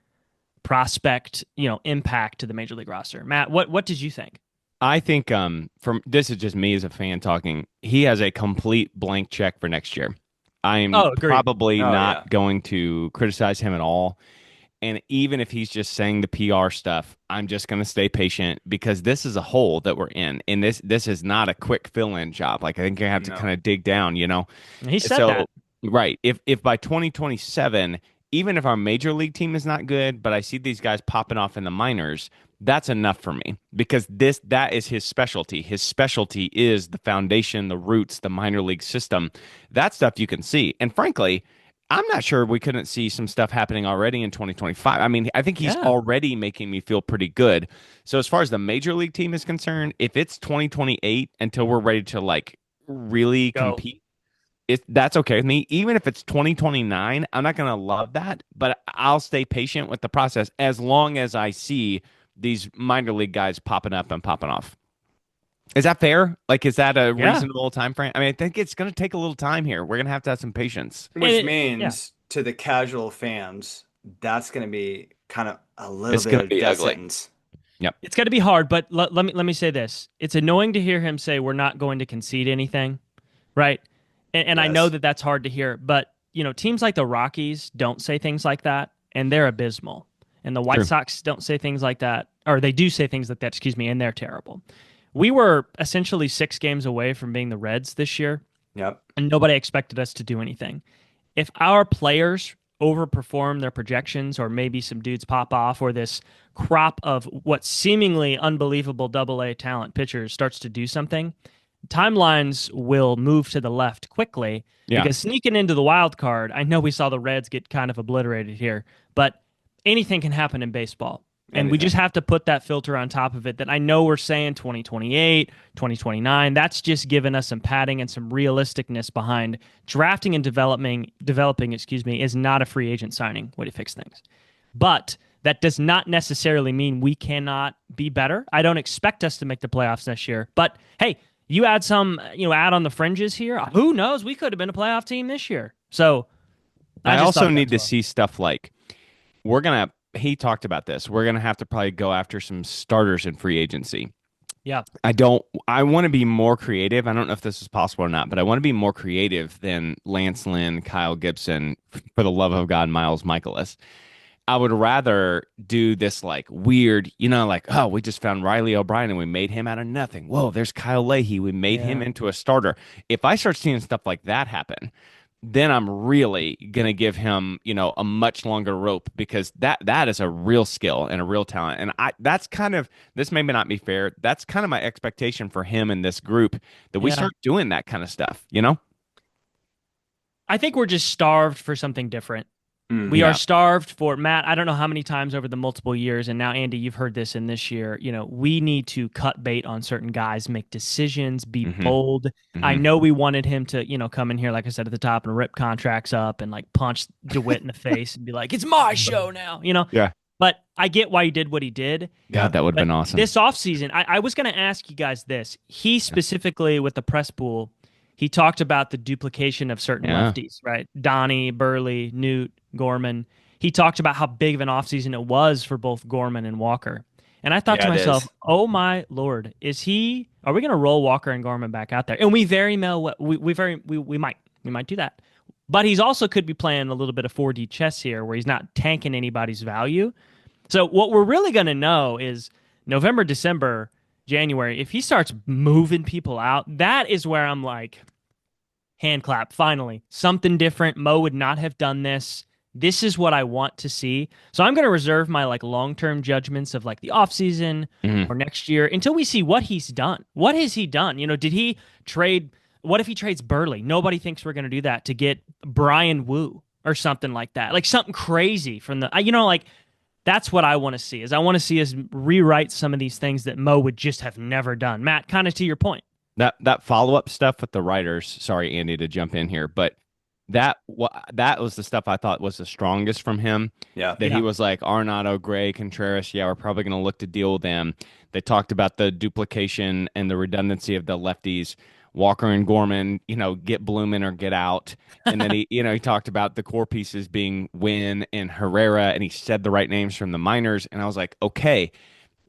prospect, impact to the major league roster. Matt, what did you think? I think from this is just me as a fan talking. He has a complete blank check for next year. I'm probably not going to criticize him at all. And even if he's just saying the PR stuff, I'm just going to stay patient because this is a hole that we're in. And this is not a quick fill-in job. Like I think you have to kind of dig down, He said that. Right. If by 2027, even if our major league team is not good, but I see these guys popping off in the minors, that's enough for me because that is his specialty. His specialty is the foundation, the roots, the minor league system. That stuff you can see. And frankly, I'm not sure we couldn't see some stuff happening already in 2025. I mean, I think he's already making me feel pretty good. So as far as the major league team is concerned, if it's 2028 until we're ready to like really compete, that's okay with me. Even if it's 2029, I'm not going to love that, but I'll stay patient with the process as long as I see these minor league guys popping up and popping off. Is that fair? Like, is that a reasonable time frame? I mean, I think it's going to take a little time here. We're going to have some patience. Which means to the casual fans, that's going to be kind of a little bit of death sentence. Yep. It's going to be hard, but let me say this. It's annoying to hear him say we're not going to concede anything, right? And I know Yes. that that's hard to hear, but teams like the Rockies don't say things like that, and they're abysmal. And the White True. Sox don't say things like that, or they do say things like that, excuse me, and they're terrible. We were essentially 6 games away from being the Reds this year, Yep. and nobody expected us to do anything. If our players overperform their projections, or maybe some dudes pop off, or this crop of what seemingly unbelievable AA talent pitchers starts to do something, timelines will move to the left quickly Yeah. because sneaking into the wild card, I know we saw the Reds get kind of obliterated here, but anything can happen in baseball. And we Anything. just have to put that filter on top of it that I know we're saying 2028, 2029. That's just giving us some padding and some realisticness behind drafting and developing, is not a free agent signing way to fix things. But that does not necessarily mean we cannot be better. I don't expect us to make the playoffs this year. But hey, you add some, add on the fringes here. Who knows? We could have been a playoff team this year. So I just also thought need to that's see stuff like he talked about this. We're going to have to probably go after some starters in free agency. Yeah. I want to be more creative. I don't know if this is possible or not, but I want to be more creative than Lance Lynn, Kyle Gibson, for the love of God, Miles Michaelis. I would rather do this like weird, like, oh, we just found Riley O'Brien and we made him out of nothing. Whoa, there's Kyle Leahy. We made him into a starter. If I start seeing stuff like that happen, then I'm really going to give him, a much longer rope, because that is a real skill and a real talent. And that's kind of, this may not be fair. That's kind of my expectation for him in this group, that we start doing that kind of stuff, I think we're just starved for something different. We are starved for, Matt, I don't know how many times over the multiple years, and now, Andy, you've heard this in this year, we need to cut bait on certain guys, make decisions, be bold. I know we wanted him to, come in here, like I said at the top, and rip contracts up and like punch DeWitt in the face and be like, it's my show now, Yeah. But I get why he did what he did. God, that would have been awesome. This offseason, I was going to ask you guys this. He specifically, with the press pool, he talked about the duplication of certain lefties, right? Donnie, Burley, Newt, Gorman. He talked about how big of an offseason it was for both Gorman and Walker. And I thought to myself, oh my Lord, are we going to roll Walker and Gorman back out there? And we might do that. But he's also could be playing a little bit of 4D chess here, where he's not tanking anybody's value. So what we're really going to know is November, December, January, if he starts moving people out, that is where I'm like, hand clap, finally. Something different. Mo would not have done this. This is what I want to see. So I'm going to reserve my like long-term judgments of like the offseason or next year until we see what he's done. What has he done? Did he trade? What if he trades Burley? Nobody thinks we're going to do that to get Brian Wu or something like that. Like something crazy from the, that's what I want to see, is I want to see us rewrite some of these things that Mo would just have never done. Matt, kind of to your point. That follow-up stuff with the writers, sorry, Andy, to jump in here, but that was the stuff I thought was the strongest from him. Yeah. He was like, Arenado, Gray, Contreras, we're probably going to look to deal with them. They talked about the duplication and the redundancy of the lefties. Walker and Gorman, get Bloom in or get out. And then he talked about the core pieces being Wynn and Herrera, and he said the right names from the minors. And I was like, okay,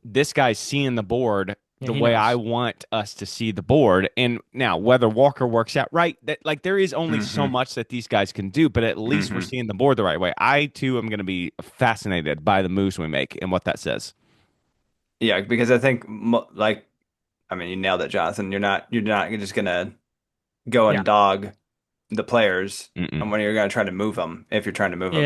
this guy's seeing the board the way I want us to see the board. And now whether Walker works out right, that like there is only so much that these guys can do, but at least we're seeing the board the right way. I too am going to be fascinated by the moves we make and what that says. Yeah, because I think you nailed it, Jonathan. You're not just gonna go and dog the players, and when you're gonna try to move them, if you're trying to move them,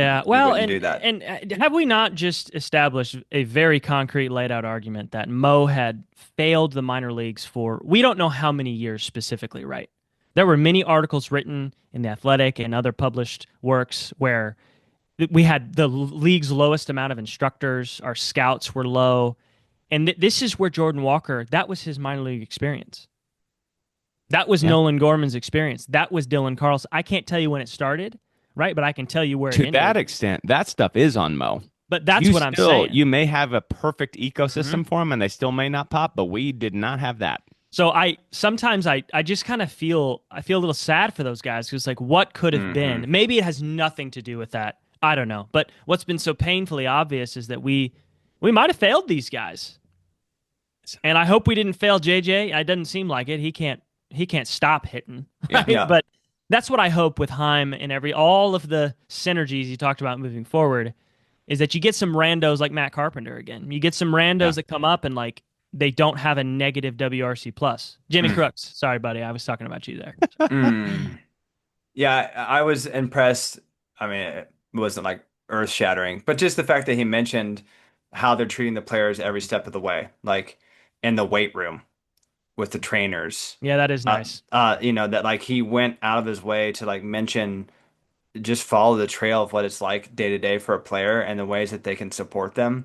do that. And have we not just established a very concrete, laid out argument that Mo had failed the minor leagues for we don't know how many years specifically, right? There were many articles written in The Athletic and other published works where we had the league's lowest amount of instructors, our scouts were low. And this is where Jordan Walker, that was his minor league experience. That was Nolan Gorman's experience. That was Dylan Carlson. I can't tell you when it started, right? But I can tell you where it ended. To that extent, that stuff is on Mo. But that's what I'm saying. You may have a perfect ecosystem for them, and they still may not pop, but we did not have that. So sometimes I just kind of feel a little sad for those guys, because like what could have been. Maybe it has nothing to do with that. I don't know. But what's been so painfully obvious is that we might have failed these guys. And I hope we didn't fail JJ. It doesn't seem like it. He can't stop hitting. Right? Yeah. But that's what I hope with Heim and all of the synergies you talked about moving forward is that you get some randos like Matt Carpenter again. You get some Yeah. randos that come up and like they don't have a negative WRC plus. Jimmy Crooks. Sorry, buddy. I was talking about you there. Mm. Yeah, I was impressed. I mean, it wasn't like earth-shattering, but just the fact that he mentioned how they're treating the players every step of the way, like in the weight room with the trainers. Yeah, that is nice. That like he went out of his way to like mention just follow the trail of what it's like day to day for a player and the ways that they can support them.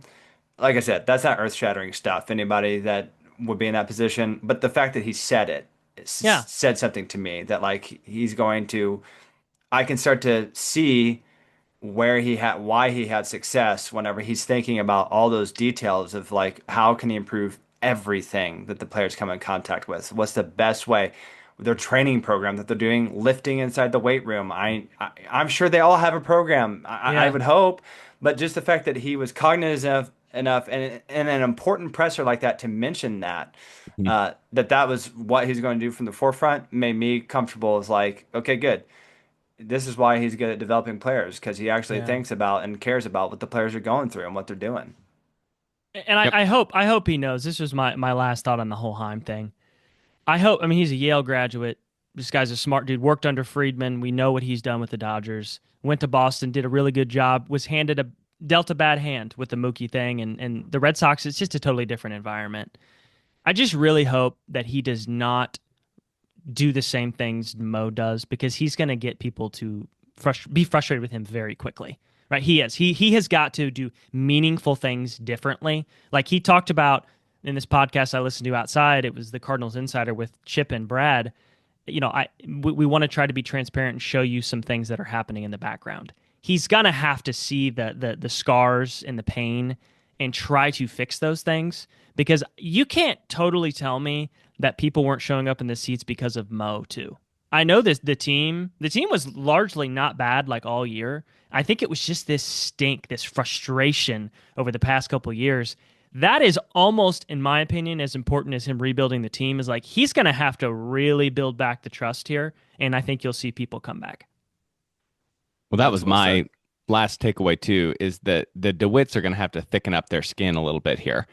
Like I said, that's not earth-shattering stuff. Anybody that would be in that position, but the fact that he said it Yeah. said something to me that like he's going to, I can start to see why he had success whenever he's thinking about all those details of like how can he improve everything that the players come in contact with. What's the best way? Their training program that they're doing, lifting inside the weight room. I'm sure they all have a program. I Yeah. would hope, but just the fact that he was cognizant enough and an important presser like that to mention that Mhm. that was what he's going to do from the forefront made me comfortable as like, okay, good. This is why he's good at developing players because he actually Yeah. thinks about and cares about what the players are going through and what they're doing. And Yep. I hope he knows. This was my last thought on the whole Heim thing. I mean, he's a Yale graduate. This guy's a smart dude. Worked under Friedman. We know what he's done with the Dodgers. Went to Boston, did a really good job. Was dealt a bad hand with the Mookie thing, and the Red Sox. It's just a totally different environment. I just really hope that he does not do the same things Mo does because he's going to get people to be frustrated with him very quickly. Right? He has got to do meaningful things differently. Like he talked about in this podcast I listened to outside. It was the Cardinals Insider with Chip and Brad. We want to try to be transparent and show you some things that are happening in the background. He's gonna have to see the scars and the pain and try to fix those things because you can't totally tell me that people weren't showing up in the seats because of Mo too. I know the team was largely not bad like all year. I think it was just this stink, this frustration over the past couple of years. That is almost, in my opinion, as important as him rebuilding the team is like he's going to have to really build back the trust here. And I think you'll see people come back. Well, that That's was well my said. last takeaway too, is that the DeWitts are going to have to thicken up their skin a little bit here.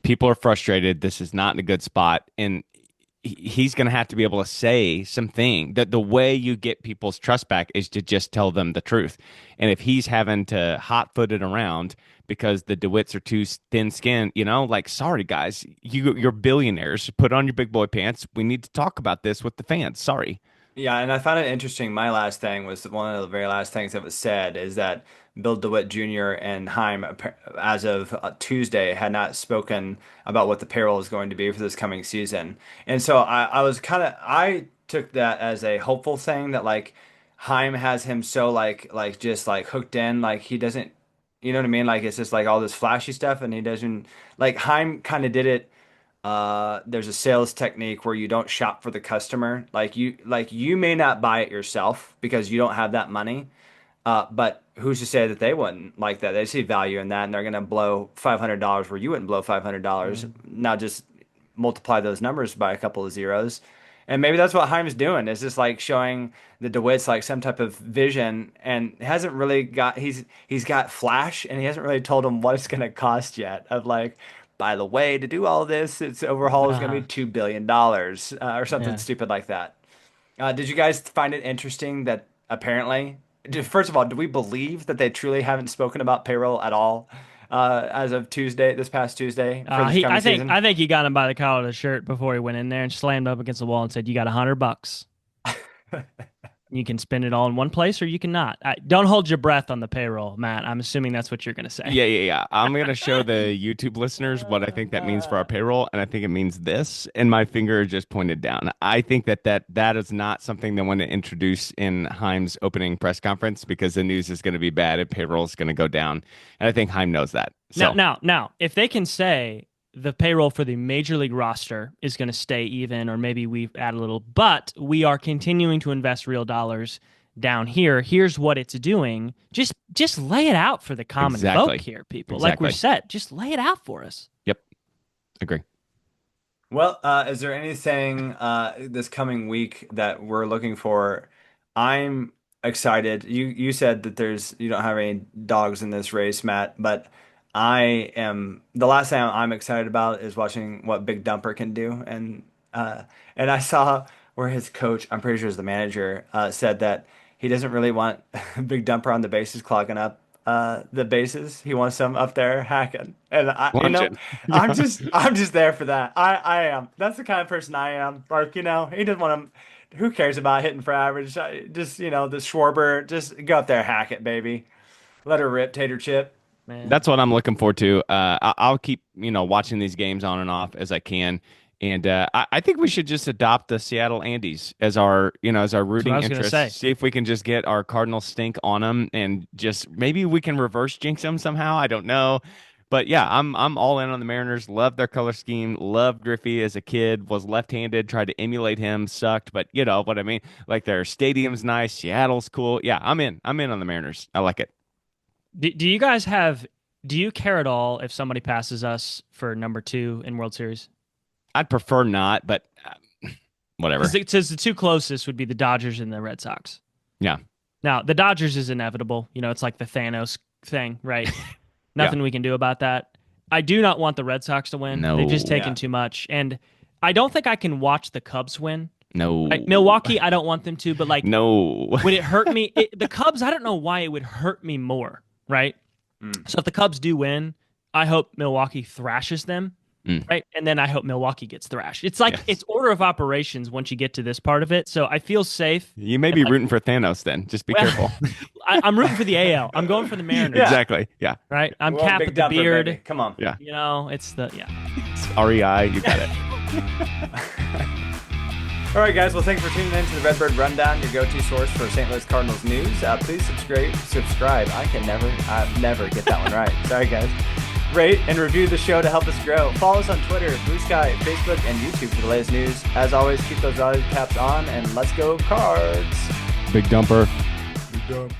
People are frustrated. This is not in a good spot. And he's going to have to be able to say something that the way you get people's trust back is to just tell them the truth. And if he's having to hot foot it around because the DeWitts are too thin skinned, like, sorry guys, you're billionaires. Put on your big boy pants. We need to talk about this with the fans. Sorry. Yeah, and I found it interesting. My last thing was one of the very last things that was said is that Bill DeWitt Jr. and Heim, as of Tuesday, had not spoken about what the payroll is going to be for this coming season. And so I took that as a hopeful thing that like Heim has him so like just like hooked in, like he doesn't, you know what I mean? Like it's just like all this flashy stuff, and he doesn't like Heim kind of did it. There's a sales technique where you don't shop for the customer. Like you may not buy it yourself because you don't have that money. But who's to say that they wouldn't like that? They see value in that, and they're gonna blow $500 where you wouldn't blow $500. Mm. Now just multiply those numbers by a couple of zeros, and maybe that's what Heim's doing. Is just like showing the DeWitts like some type of vision, and hasn't really got. He's got flash, and he hasn't really told them what it's gonna cost yet. Of like, by the way, to do all this, its overhaul is gonna be Uh-huh. $2 billion or something Yeah. stupid like that. Did you guys find it interesting that apparently, first of all, do we believe that they truly haven't spoken about payroll at all as of Tuesday, this past Tuesday for this He, coming I think, season? I think he got him by the collar of the shirt before he went in there and slammed up against the wall and said, "You got $100. You can spend it all in one place, or you cannot. Don't hold your breath on the payroll, Matt. I'm assuming that's what you're going to say." Yeah. I'm going to show the YouTube listeners what I think that means for our payroll, and I think it means this, and my finger is just pointed down. I think that is not something they want to introduce in Heim's opening press conference because the news is going to be bad and payroll is going to go down, and I think Heim knows that. So, Now, if they can say the payroll for the major league roster is going to stay even, or maybe we add a little, but we are continuing to invest real dollars down here. Here's what it's doing. Just lay it out for the common Exactly. folk here, people. Like we're Exactly. set. Just lay it out for us. Yep, agree. Well, is there anything this coming week that we're looking for? I'm excited. You said that you don't have any dogs in this race, Matt, but I am the last thing I'm excited about is watching what Big Dumper can do. And I saw where his coach, I'm pretty sure is the manager, said that he doesn't really want Big Dumper on the bases clogging up the bases. He wants them up there hacking. And Lunging. I'm just there for that. I am. That's the kind of person I am. Like, he doesn't want him. Who cares about hitting for average? Just, the Schwarber, just go up there, hack it, baby. Let her rip, tater chip. Man. That's what I'm looking forward to. I'll keep, watching these games on and off as I can. And I think we should just adopt the Seattle Andes as our, as our rooting I was gonna interest. say. See if we can just get our Cardinal stink on them, and just maybe we can reverse jinx them somehow. I don't know. But yeah, I'm all in on the Mariners. Love their color scheme. Loved Griffey as a kid. Was left-handed. Tried to emulate him. Sucked. But you know what I mean. Like their stadium's nice. Seattle's cool. Yeah, I'm in. I'm in on the Mariners. I like it. Do you guys do you care at all if somebody passes us for number 2 in World Series? I'd prefer not, but whatever. Because the two closest would be the Dodgers and the Red Sox. Yeah. Now, the Dodgers is inevitable. It's like the Thanos thing, right? Nothing we can do about that. I do not want the Red Sox to win. No. They've just taken Yeah. too much. And I don't think I can watch the Cubs win. No. Like, Milwaukee, I don't want them to, but No. would it hurt me? The Cubs, I don't know why it would hurt me more, right? So if the Cubs do win, I hope Milwaukee thrashes them, right? And then I hope Milwaukee gets thrashed. It's like it's order of operations once you get to this part of it. So I feel safe. You may be rooting for Thanos then. Just be careful. I'm rooting for the AL. I'm going for the Mariners. Exactly. Yeah. Right? I'm We want Cap Big with the Dumper, beard. baby. Come on. Yeah. It's the REI. You got it. All right, guys. Well, thanks for tuning in to the Redbird Rundown, your go-to source for St. Louis Cardinals news. Please subscribe. I never get that one right. Sorry, guys. Rate and review the show to help us grow. Follow us on Twitter, Blue Sky, Facebook, and YouTube for the latest news. As always, keep those value caps on, and let's go Cards. Big dumper. Big dump.